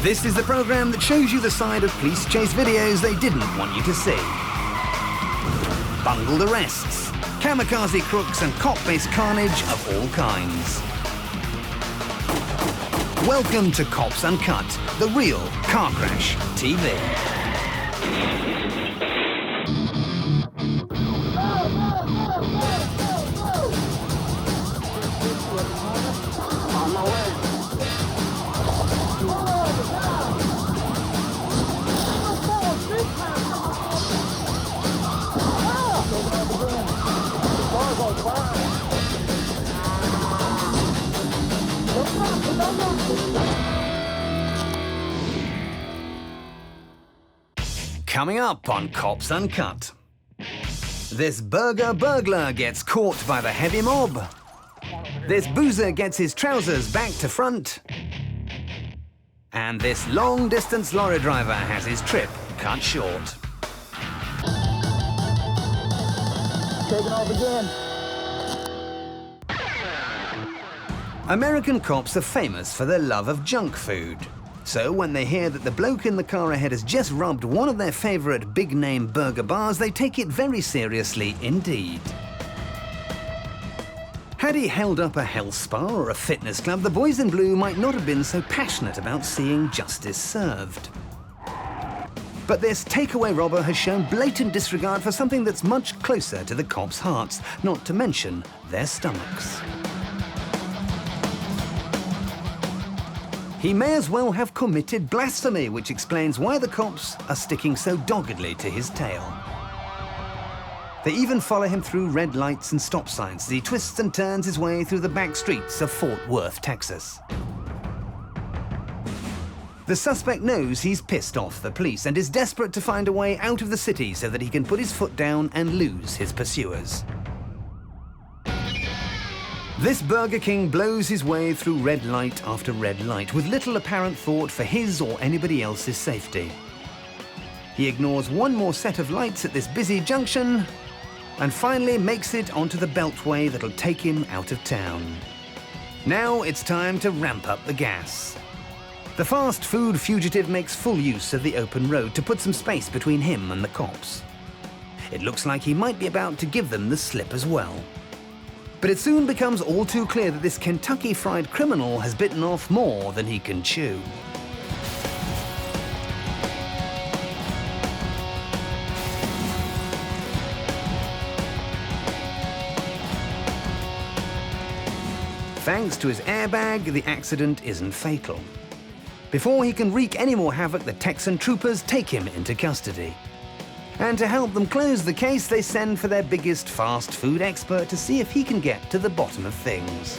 This is the program that shows you the side of police chase videos they didn't want you to see. Bungled arrests, kamikaze crooks and cop-based carnage of all kinds. Welcome to Cops Uncut, the real car crash TV. Coming up on Cops Uncut. This burglar gets caught by the heavy mob. This boozer gets his trousers back to front. And this long-distance lorry driver has his trip cut short. Taking off again. American cops are famous for their love of junk food. So when they hear that the bloke in the car ahead has just robbed one of their favorite big-name burger bars, they take it very seriously indeed. Had he held up a health spa or a fitness club, the boys in blue might not have been so passionate about seeing justice served. But this takeaway robber has shown blatant disregard for something that's much closer to the cops' hearts, not to mention their stomachs. He may as well have committed blasphemy, which explains why the cops are sticking so doggedly to his tail. They even follow him through red lights and stop signs as he twists and turns his way through the back streets of Fort Worth, Texas. The suspect knows he's pissed off the police and is desperate to find a way out of the city so that he can put his foot down and lose his pursuers. This Burger King blows his way through red light after red light with little apparent thought for his or anybody else's safety. He ignores one more set of lights at this busy junction and finally makes it onto the Beltway that'll take him out of town. Now it's time to ramp up the gas. The fast food fugitive makes full use of the open road to put some space between him and the cops. It looks like he might be about to give them the slip as well. But it soon becomes all too clear that this Kentucky Fried criminal has bitten off more than he can chew. Thanks to his airbag, the accident isn't fatal. Before he can wreak any more havoc, the Texan troopers take him into custody. And to help them close the case, they send for their biggest fast food expert to see if he can get to the bottom of things.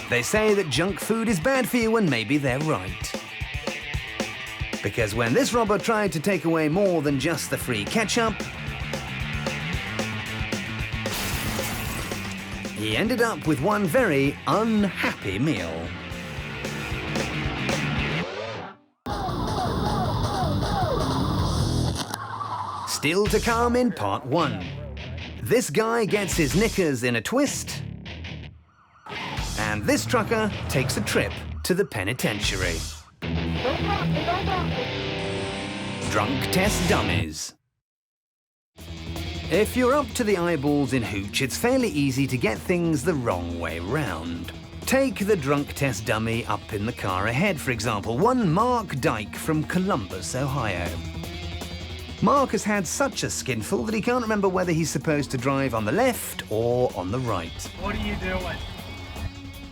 They say that junk food is bad for you, and maybe they're right. Because when this robber tried to take away more than just the free ketchup, he ended up with one very unhappy meal. Still to come in part 1. This guy gets his knickers in a twist, and this trucker takes a trip to the penitentiary. Drunk test dummies. If you're up to the eyeballs in hooch, it's fairly easy to get things the wrong way round. Take the drunk test dummy up in the car ahead, for example, one Mark Dyke from Columbus, Ohio. Mark has had such a skinful that he can't remember whether he's supposed to drive on the left or on the right. What are you doing?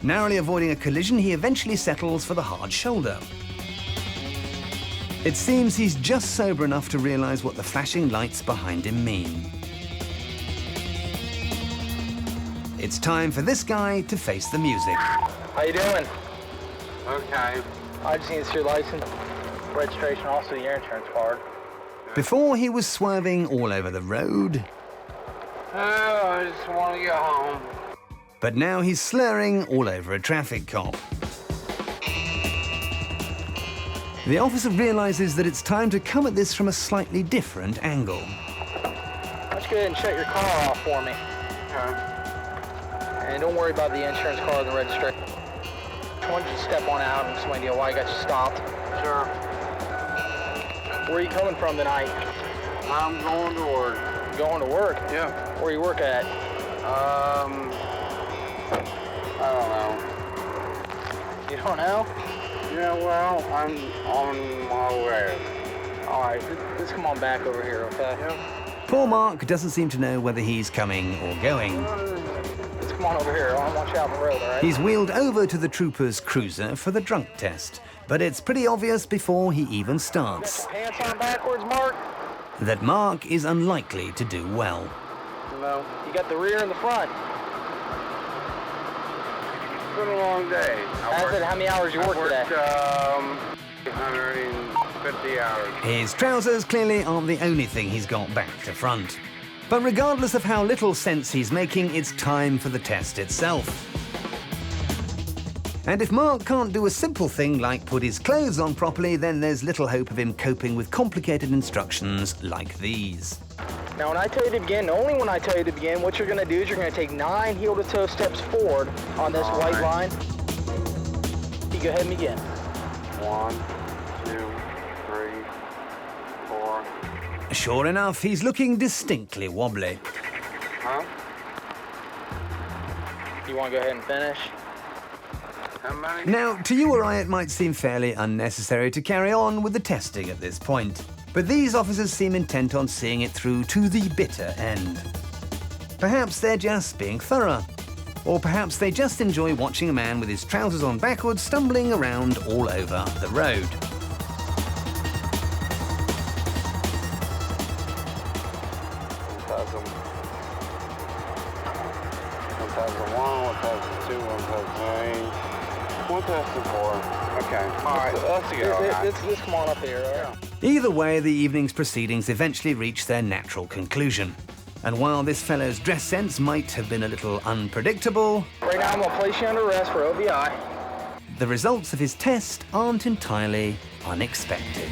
Narrowly avoiding a collision, he eventually settles for the hard shoulder. It seems he's just sober enough to realize what the flashing lights behind him mean. It's time for this guy to face the music. How you doing? Okay. I just need to see your license, registration, also your insurance card. Before he was swerving all over the road. Oh, I just want to get home. But now he's slurring all over a traffic cop. The officer realizes that it's time to come at this from a slightly different angle. Why don't you go ahead and shut your car off for me? Okay. And don't worry about the insurance card and the registration. I wanted you to step on out and explain to you why I got you stopped. Sure. Where are you coming from tonight? I'm going to work. Going to work? Yeah. Where you work at? I don't know. You don't know? Yeah, well, I'm on my way. All right, let's come on back over here, okay? Yeah. Poor Mark doesn't seem to know whether he's coming or going. Let's come on over here. I don't want you out on the road, all right? He's wheeled over to the trooper's cruiser for the drunk test, but it's pretty obvious before he even starts Got your pants on backwards, Mark? that Mark is unlikely to do well. No. You got the rear and the front. It's been a long day. How many hours you work today? 150 hours. His trousers clearly aren't the only thing he's got back to front. But regardless of how little sense he's making, it's time for the test itself. And if Mark can't do a simple thing like put his clothes on properly, then there's little hope of him coping with complicated instructions like these. Now, when I tell you to begin, only when I tell you to begin, what you're going to do is you're going to take 9 heel-to-toe steps forward on this All white right. line. You go ahead and begin. 1, 2, 3, 4. Sure enough, he's looking distinctly wobbly. Huh? You want to go ahead and finish? How many? Now, to you or I, it might seem fairly unnecessary to carry on with the testing at this point. But these officers seem intent on seeing it through to the bitter end. Perhaps they're just being thorough. Or perhaps they just enjoy watching a man with his trousers on backwards stumbling around all over the road. 1001, 1002, 1003, 1004. Okay. All right, let's go. Let's come on up here, all right? Either way, the evening's proceedings eventually reach their natural conclusion. And while this fellow's dress sense might have been a little unpredictable, Right now, I'm going to place you under arrest for OVI. the results of his test aren't entirely unexpected.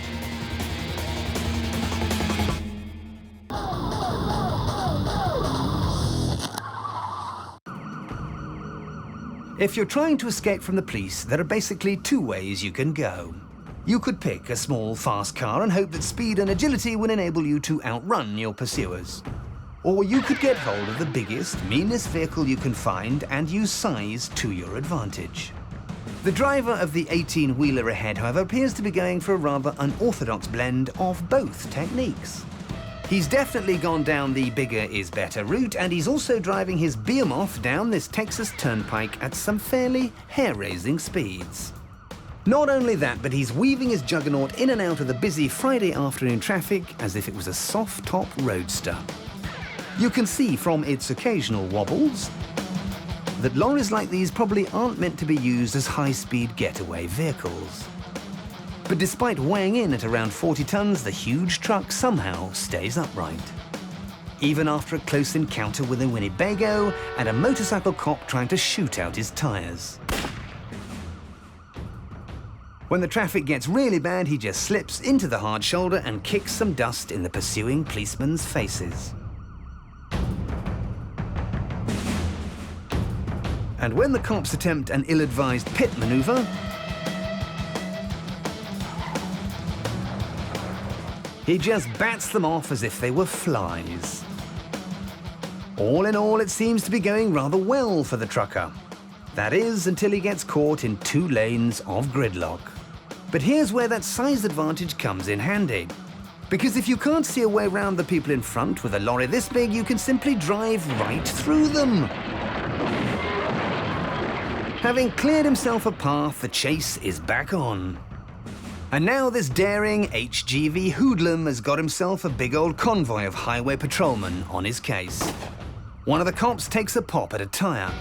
If you're trying to escape from the police, there are basically 2 ways you can go. You could pick a small, fast car and hope that speed and agility would enable you to outrun your pursuers. Or you could get hold of the biggest, meanest vehicle you can find and use size to your advantage. The driver of the 18-wheeler ahead, however, appears to be going for a rather unorthodox blend of both techniques. He's definitely gone down the bigger is better route, and he's also driving his behemoth down this Texas turnpike at some fairly hair-raising speeds. Not only that, but he's weaving his juggernaut in and out of the busy Friday afternoon traffic as if it was a soft-top roadster. You can see from its occasional wobbles that lorries like these probably aren't meant to be used as high-speed getaway vehicles. But despite weighing in at around 40 tons, the huge truck somehow stays upright. Even after a close encounter with a Winnebago and a motorcycle cop trying to shoot out his tires. When the traffic gets really bad, he just slips into the hard shoulder and kicks some dust in the pursuing policemen's faces. And when the cops attempt an ill-advised pit maneuver, he just bats them off as if they were flies. All in all, it seems to be going rather well for the trucker. That is, until he gets caught in 2 lanes of gridlock. But here's where that size advantage comes in handy. Because if you can't see a way around the people in front with a lorry this big, you can simply drive right through them. Having cleared himself a path, the chase is back on. And now this daring HGV hoodlum has got himself a big old convoy of highway patrolmen on his case. One of the cops takes a pop at a tire.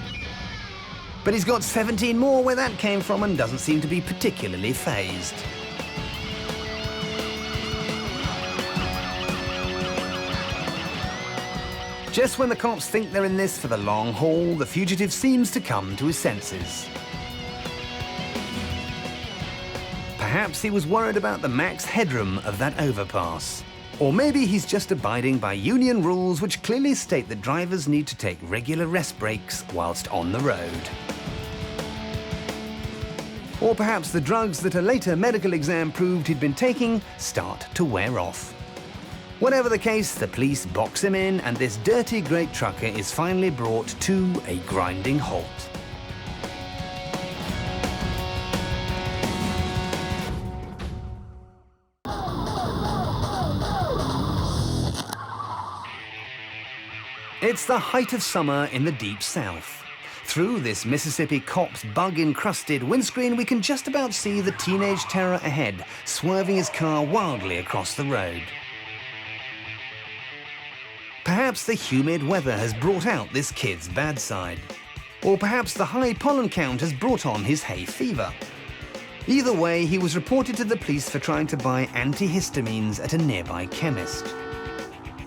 But he's got 17 more where that came from and doesn't seem to be particularly fazed. Just when the cops think they're in this for the long haul, the fugitive seems to come to his senses. Perhaps he was worried about the max headroom of that overpass. Or maybe he's just abiding by union rules which clearly state that drivers need to take regular rest breaks whilst on the road. Or perhaps the drugs that a later medical exam proved he'd been taking start to wear off. Whatever the case, the police box him in, and this dirty great trucker is finally brought to a grinding halt. It's the height of summer in the deep south. Through this Mississippi cop's bug-encrusted windscreen, we can just about see the teenage terror ahead, swerving his car wildly across the road. Perhaps the humid weather has brought out this kid's bad side. Or perhaps the high pollen count has brought on his hay fever. Either way, he was reported to the police for trying to buy antihistamines at a nearby chemist.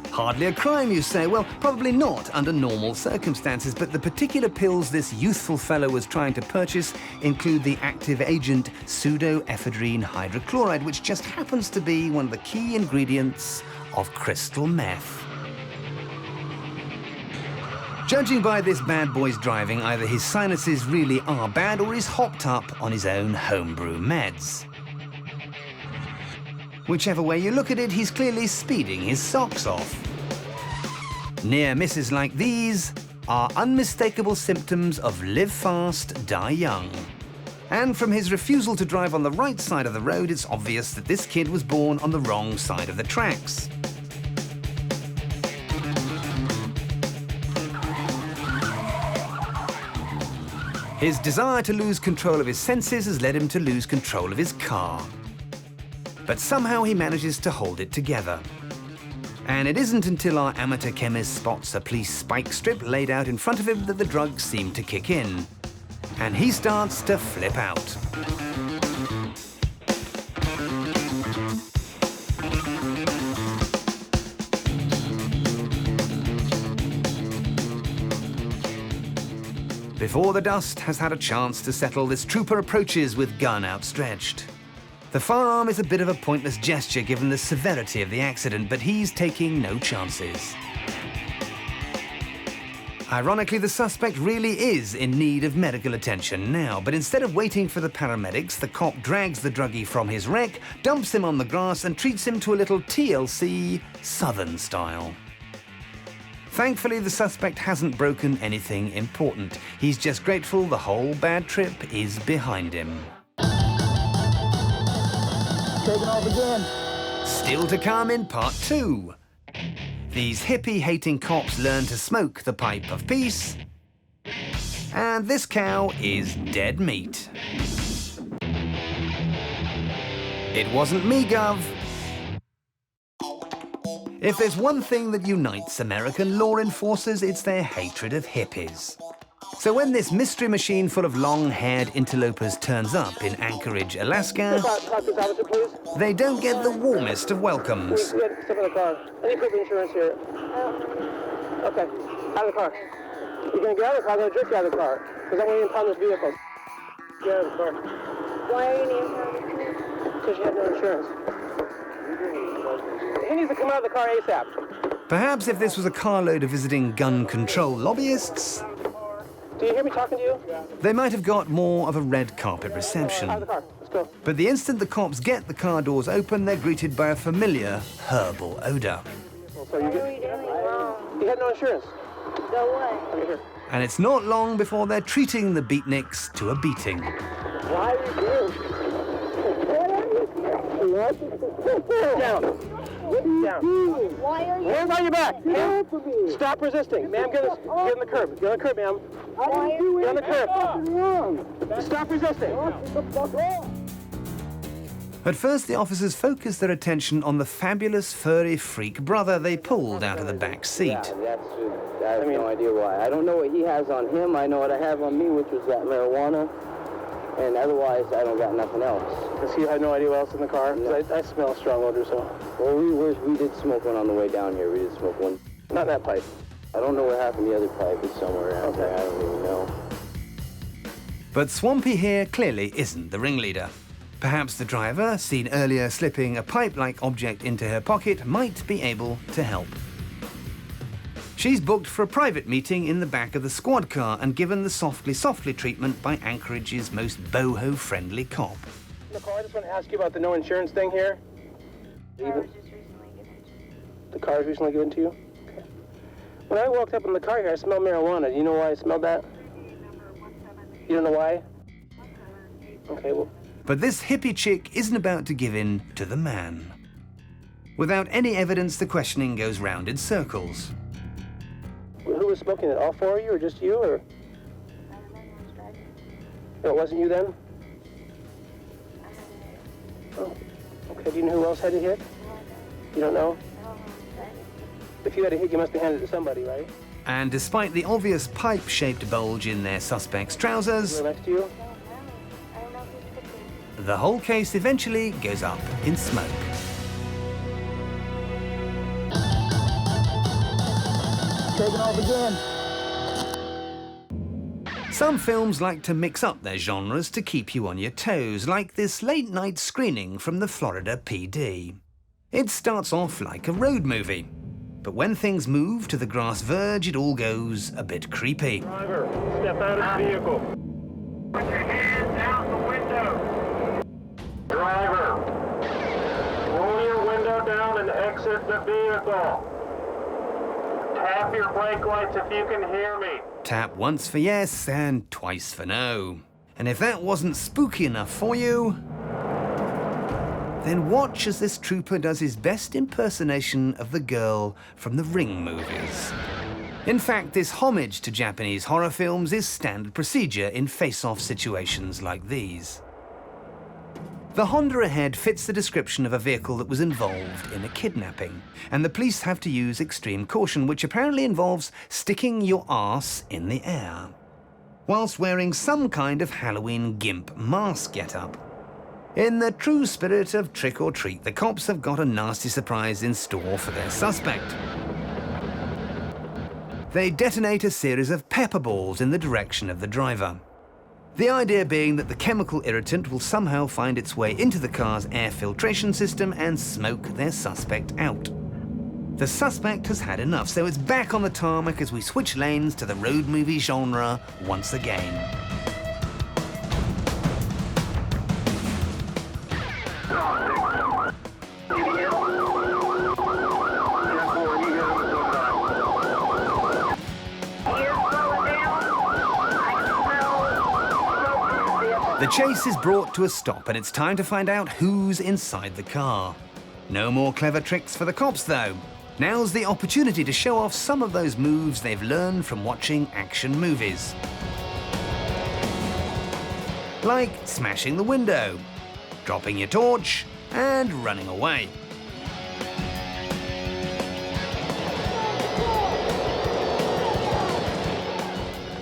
Hardly a crime, you say? Well, probably not under normal circumstances, but the particular pills this youthful fellow was trying to purchase include the active agent pseudoephedrine hydrochloride, which just happens to be one of the key ingredients of crystal meth. Judging by this bad boy's driving, either his sinuses really are bad or he's hopped up on his own homebrew meds. Whichever way you look at it, he's clearly speeding his socks off. Near misses like these are unmistakable symptoms of live fast, die young. And from his refusal to drive on the right side of the road, it's obvious that this kid was born on the wrong side of the tracks. His desire to lose control of his senses has led him to lose control of his car. But somehow he manages to hold it together. And it isn't until our amateur chemist spots a police spike strip laid out in front of him that the drugs seem to kick in. And he starts to flip out. Before the dust has had a chance to settle, this trooper approaches with gun outstretched. The firearm is a bit of a pointless gesture given the severity of the accident, but he's taking no chances. Ironically, the suspect really is in need of medical attention now, but instead of waiting for the paramedics, the cop drags the druggie from his wreck, dumps him on the grass, and treats him to a little TLC Southern style. Thankfully, the suspect hasn't broken anything important. He's just grateful the whole bad trip is behind him. Taking off again. Still to come in part 2. These hippie-hating cops learn to smoke the pipe of peace. And this cow is dead meat. It wasn't me, Gov. If there's one thing that unites American law enforcers, it's their hatred of hippies. So when this mystery machine full of long-haired interlopers turns up in Anchorage, Alaska, they don't get the warmest of welcomes. Get stuff in the car. Any proof of insurance here? Okay, out of the car. You're gonna get out of the car, I'm gonna jerk you out of the car. Because I'm gonna impound this vehicle. Get out of the car. Why are you need because you have no insurance. He needs to come out of the car ASAP. Perhaps if this was a carload of visiting gun control lobbyists, do you hear me talking to you? they might have got more of a red carpet reception. Out of the car. Let's go. But the instant the cops get the car doors open, they're greeted by a familiar herbal odor. So you have no insurance. Go away. Over here. And it's not long before they're treating the beatniks to a beating. Why are you doing? Down. Down. Why are you? Hands on your back. Hands. Stop resisting. Ma'am, get on the curb. Get on the curb, ma'am. Why are you? Get on the curb. Stop resisting. At first, the officers focused their attention on the fabulous furry freak brother they pulled out of the back seat. I have no idea why. I don't know what he has on him. I know what I have on me, which was that marijuana. And otherwise, I don't got nothing else. Because you had no idea what else in the car? No. I smell a strong odor, so. Well, we did smoke one on the way down here. We did smoke one. Not that pipe. I don't know what happened to the other pipe. It's somewhere around there. I don't even know. But Swampy here clearly isn't the ringleader. Perhaps the driver, seen earlier slipping a pipe-like object into her pocket, might be able to help. She's booked for a private meeting in the back of the squad car and given the softly treatment by Anchorage's most boho-friendly cop. Nicole, I just want to ask you about the no insurance thing here. The car was recently given to you? Okay. When I walked up in the car here, I smelled marijuana. Do you know why I smelled that? You don't know why? Okay, well... But this hippie chick isn't about to give in to the man. Without any evidence, the questioning goes round in circles. Who was smoking it? All four of you, or just you, or? No, it wasn't you then? Oh, okay. Do you know who else had a hit? You don't know? If you had a hit, you must have handed it to somebody, right? And despite the obvious pipe-shaped bulge in their suspect's trousers, Next to you? the whole case eventually goes up in smoke. Taking off again. Some films like to mix up their genres to keep you on your toes, like this late-night screening from the Florida PD. It starts off like a road movie, but when things move to the grass verge, it all goes a bit creepy. Driver, step out of the vehicle. Put your hands out the window. Driver, roll your window down and exit the vehicle. Tap your brake lights if you can hear me. Tap once for yes and twice for no. And if that wasn't spooky enough for you, then watch as this trooper does his best impersonation of the girl from the Ring movies. In fact, this homage to Japanese horror films is standard procedure in face-off situations like these. The Honda ahead fits the description of a vehicle that was involved in a kidnapping, and the police have to use extreme caution, which apparently involves sticking your arse in the air, whilst wearing some kind of Halloween gimp mask getup. In the true spirit of trick or treat, the cops have got a nasty surprise in store for their suspect. They detonate a series of pepper balls in the direction of the driver. The idea being that the chemical irritant will somehow find its way into the car's air filtration system and smoke their suspect out. The suspect has had enough, so it's back on the tarmac as we switch lanes to the road movie genre once again. The chase is brought to a stop, and it's time to find out who's inside the car. No more clever tricks for the cops, though. Now's the opportunity to show off some of those moves they've learned from watching action movies. Like smashing the window, dropping your torch, and running away.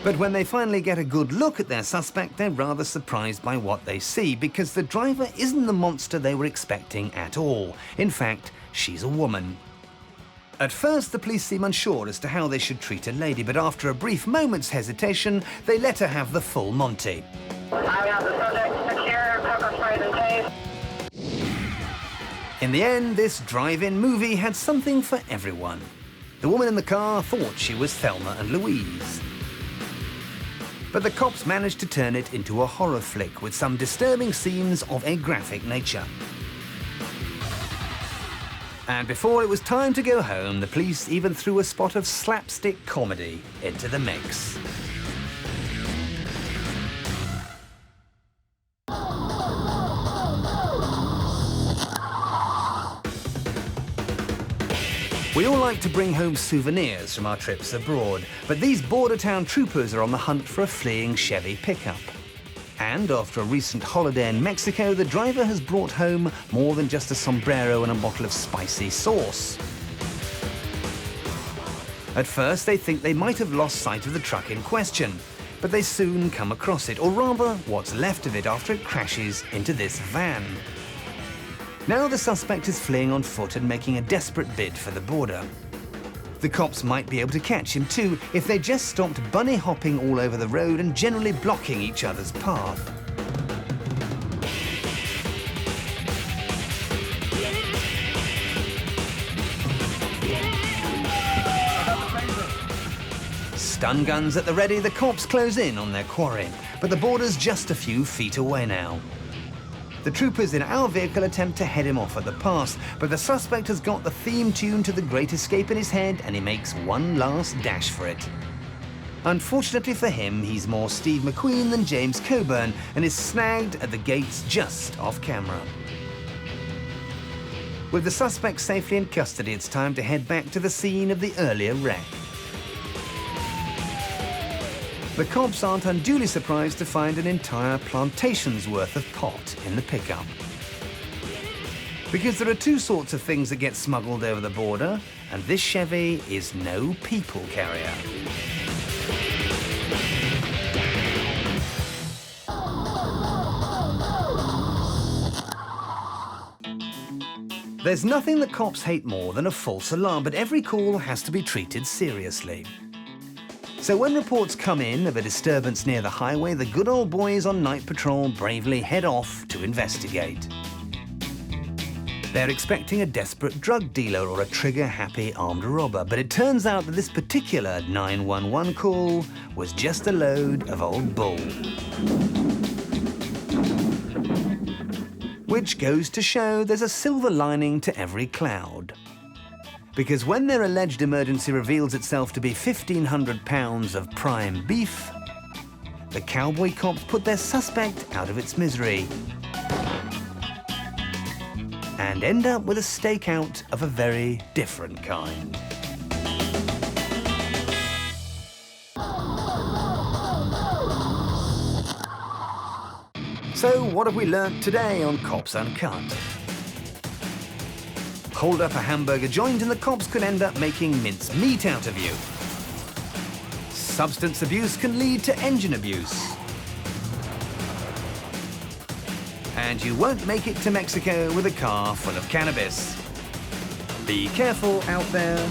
But when they finally get a good look at their suspect, they're rather surprised by what they see, because the driver isn't the monster they were expecting at all. In fact, she's a woman. At first, the police seem unsure as to how they should treat a lady, but after a brief moment's hesitation, they let her have the full Monty. I got the subject secure, pepper sprayed and tased. In the end, this drive-in movie had something for everyone. The woman in the car thought she was Thelma and Louise. But the cops managed to turn it into a horror flick with some disturbing scenes of a graphic nature. And before it was time to go home, the police even threw a spot of slapstick comedy into the mix. We all like to bring home souvenirs from our trips abroad, but these border town troopers are on the hunt for a fleeing Chevy pickup. And after a recent holiday in Mexico, the driver has brought home more than just a sombrero and a bottle of spicy sauce. At first, they think they might have lost sight of the truck in question, but they soon come across it, or rather, what's left of it after it crashes into this van. Now the suspect is fleeing on foot and making a desperate bid for the border. The cops might be able to catch him too if they just stopped bunny hopping all over the road and generally blocking each other's path. stun guns at the ready, the cops close in on their quarry, but the border's just a few feet away now. The troopers in our vehicle attempt to head him off at the pass, but the suspect has got the theme tune to The Great Escape in his head and he makes one last dash for it. Unfortunately for him, he's more Steve McQueen than James Coburn and is snagged at the gates just off camera. With the suspect safely in custody, it's time to head back to the scene of the earlier wreck. The cops aren't unduly surprised to find an entire plantation's worth of pot in the pickup. Because there are two sorts of things that get smuggled over the border, and this Chevy is no people carrier. There's nothing the cops hate more than a false alarm, but every call has to be treated seriously. So when reports come in of a disturbance near the highway, the good old boys on night patrol bravely head off to investigate. They're expecting a desperate drug dealer or a trigger-happy armed robber, but it turns out that this particular 911 call was just a load of old bull. Which goes to show there's a silver lining to every cloud. Because when their alleged emergency reveals itself to be 1,500 pounds of prime beef, the cowboy cops put their suspect out of its misery and end up with a stakeout of a very different kind. So what have we learnt today on Cops Uncut? Hold up a hamburger joint and the cops could end up making mince meat out of you. Substance abuse can lead to engine abuse. And you won't make it to Mexico with a car full of cannabis. Be careful out there.